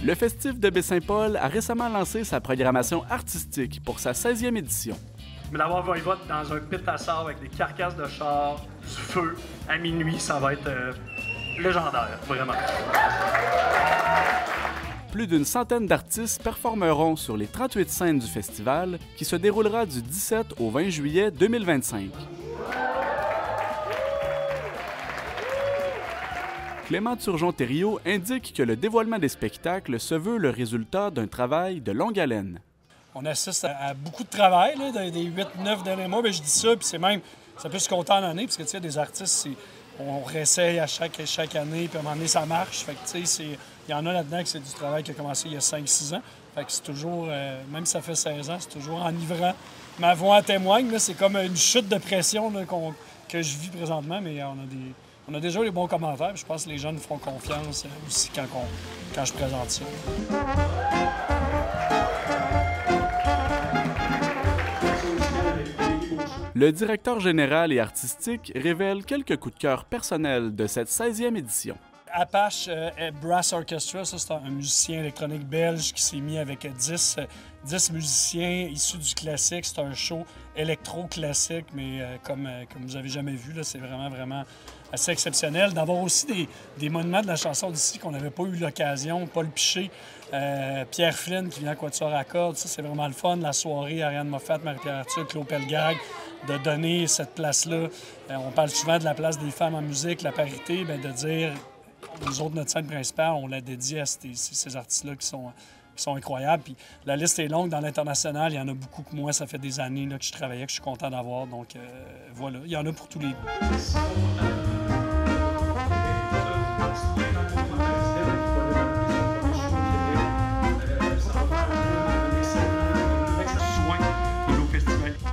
Le Festif de Baie-Saint-Paul a récemment lancé sa programmation artistique pour sa 16e édition. Mais d'avoir Voivode dans un pit à sable avec des carcasses de chars, du feu, à minuit, ça va être légendaire, vraiment. Plus d'une centaine d'artistes performeront sur les 38 scènes du festival qui se déroulera du 17 au 20 juillet 2025. Clément Turgeon-Thériault indique que le dévoilement des spectacles se veut le résultat d'un travail de longue haleine. On assiste à beaucoup de travail là, dans les 8-9 derniers mois. Bien, je dis ça, puis c'est même, ça peut se compter en année, parce que tu sais, des artistes, on réessaye à chaque année, puis à un moment donné, ça marche. Fait que tu sais, il y en a là-dedans que c'est du travail qui a commencé il y a 5-6 ans. Fait que c'est toujours, même si ça fait 16 ans, c'est toujours enivrant. Ma voix en témoigne, c'est comme une chute de pression là, que je vis présentement, mais on a déjà les bons commentaires. Je pense que les gens nous font confiance aussi quand je présente ça. Le directeur général et artistique révèle quelques coups de cœur personnels de cette 16e édition. Apache Brass Orchestra, ça c'est un musicien électronique belge qui s'est mis avec 10 musiciens issus du classique. C'est un show électro-classique, mais comme vous avez jamais vu, c'est vraiment assez exceptionnel. D'avoir aussi des monuments de la chanson d'ici qu'on n'avait pas eu l'occasion. Paul Piché, Pierre Flynn qui vient à Quatuor à cordes, ça c'est vraiment le fun. La soirée, Ariane Moffat, Marie-Pierre Arthur, Claude Pelgag, de donner cette place-là. On parle souvent de la place des femmes en musique, la parité, bien, de dire... Nous autres, notre scène principale, on l'a dédiée à ces artistes-là qui sont incroyables. Puis la liste est longue. Dans l'international, il y en a beaucoup que moi. Ça fait des années là, que je travaillais, que je suis content d'avoir. Donc voilà, il y en a pour tous les goûts.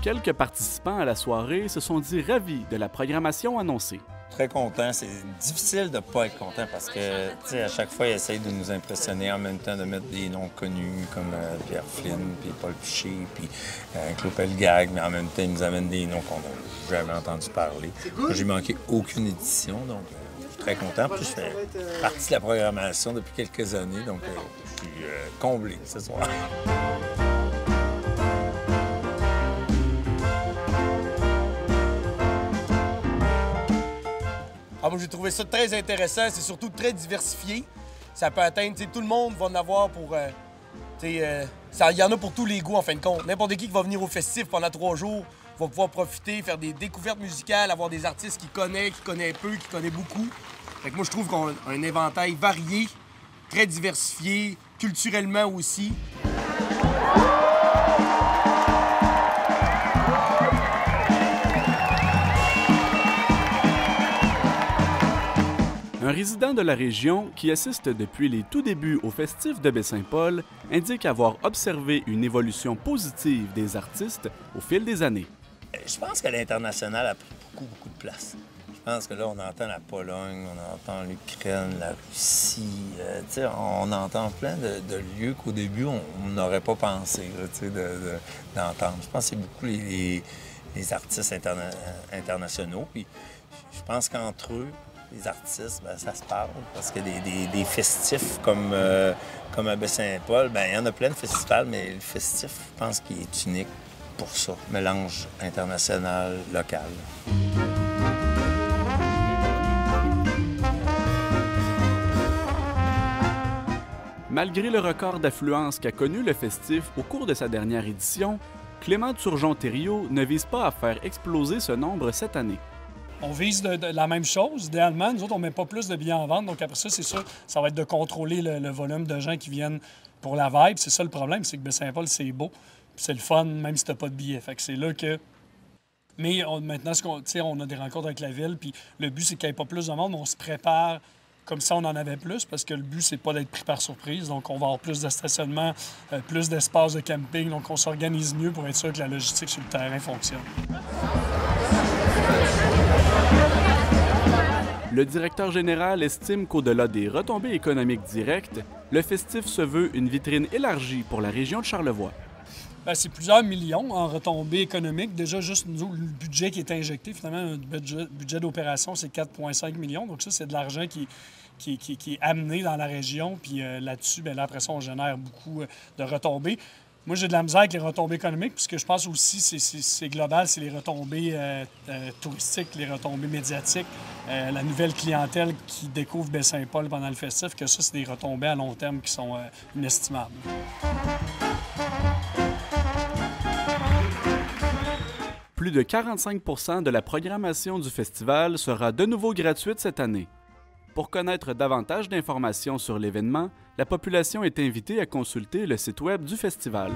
Quelques participants à la soirée se sont dit ravis de la programmation annoncée. Très content. C'est difficile de ne pas être content parce que, tu sais, à chaque fois, ils essayent de nous impressionner en même temps de mettre des noms connus comme Pierre Flynn, puis Paul Piché, puis Claude Pelgag, mais en même temps, ils nous amènent des noms qu'on n'a jamais entendu parler. J'ai manqué aucune édition, donc je suis très content. Puis je fais partie de la programmation depuis quelques années, donc je suis comblé ce soir. Moi, j'ai trouvé ça très intéressant. C'est surtout très diversifié. Ça peut atteindre, tout le monde va en avoir pour... il y en a pour tous les goûts, en fin de compte. N'importe qui va venir au festif pendant 3 jours va pouvoir profiter, faire des découvertes musicales, avoir des artistes qu'il connaît peu, qu'il connaît beaucoup. Fait que moi, je trouve qu'on a un éventail varié, très diversifié, culturellement aussi. Un résident de la région qui assiste depuis les tout débuts au Festif de Baie-Saint-Paul indique avoir observé une évolution positive des artistes au fil des années. Je pense que l'international a pris beaucoup de place. Je pense que là, on entend la Pologne, on entend l'Ukraine, la Russie. On entend plein de lieux qu'au début, on n'aurait pas pensé d'entendre. Je pense que c'est beaucoup les artistes internationaux. Puis je pense qu'entre eux, les artistes, ça se parle, parce que des festifs comme à Baie-Saint-Paul, il y en a plein de festivals, mais le festif, je pense qu'il est unique pour ça, mélange international, local. Malgré le record d'affluence qu'a connu le festif au cours de sa dernière édition, Clément Turgeon-Thériault ne vise pas à faire exploser ce nombre cette année. On vise de la même chose. Idéalement, nous autres, on ne met pas plus de billets en vente. Donc après ça, c'est sûr, ça va être de contrôler le volume de gens qui viennent pour la vibe. C'est ça le problème, c'est que Baie-Saint-Paul, c'est beau. C'est le fun, même si tu n'as pas de billets. Fait que c'est là que... Mais maintenant, on a des rencontres avec la ville. Puis le but, c'est qu'il n'y ait pas plus de monde, mais on se prépare comme ça, on en avait plus. Parce que le but, c'est pas d'être pris par surprise. Donc on va avoir plus de stationnement, plus d'espace de camping. Donc on s'organise mieux pour être sûr que la logistique sur le terrain fonctionne. Le directeur général estime qu'au-delà des retombées économiques directes, le festif se veut une vitrine élargie pour la région de Charlevoix. Bien, c'est plusieurs millions en retombées économiques. Déjà, juste nous, le budget qui est injecté, finalement, un budget d'opération, c'est 4,5 millions. Donc ça, c'est de l'argent qui qui est amené dans la région. Puis là-dessus, là, après ça, on génère beaucoup de retombées. Moi, j'ai de la misère avec les retombées économiques, puisque je pense aussi c'est global, c'est les retombées touristiques, les retombées médiatiques, la nouvelle clientèle qui découvre Baie-Saint-Paul pendant le festif, que ça, c'est des retombées à long terme qui sont inestimables. Plus de 45 % de la programmation du festival sera de nouveau gratuite cette année. Pour connaître davantage d'informations sur l'événement, la population est invitée à consulter le site web du festival.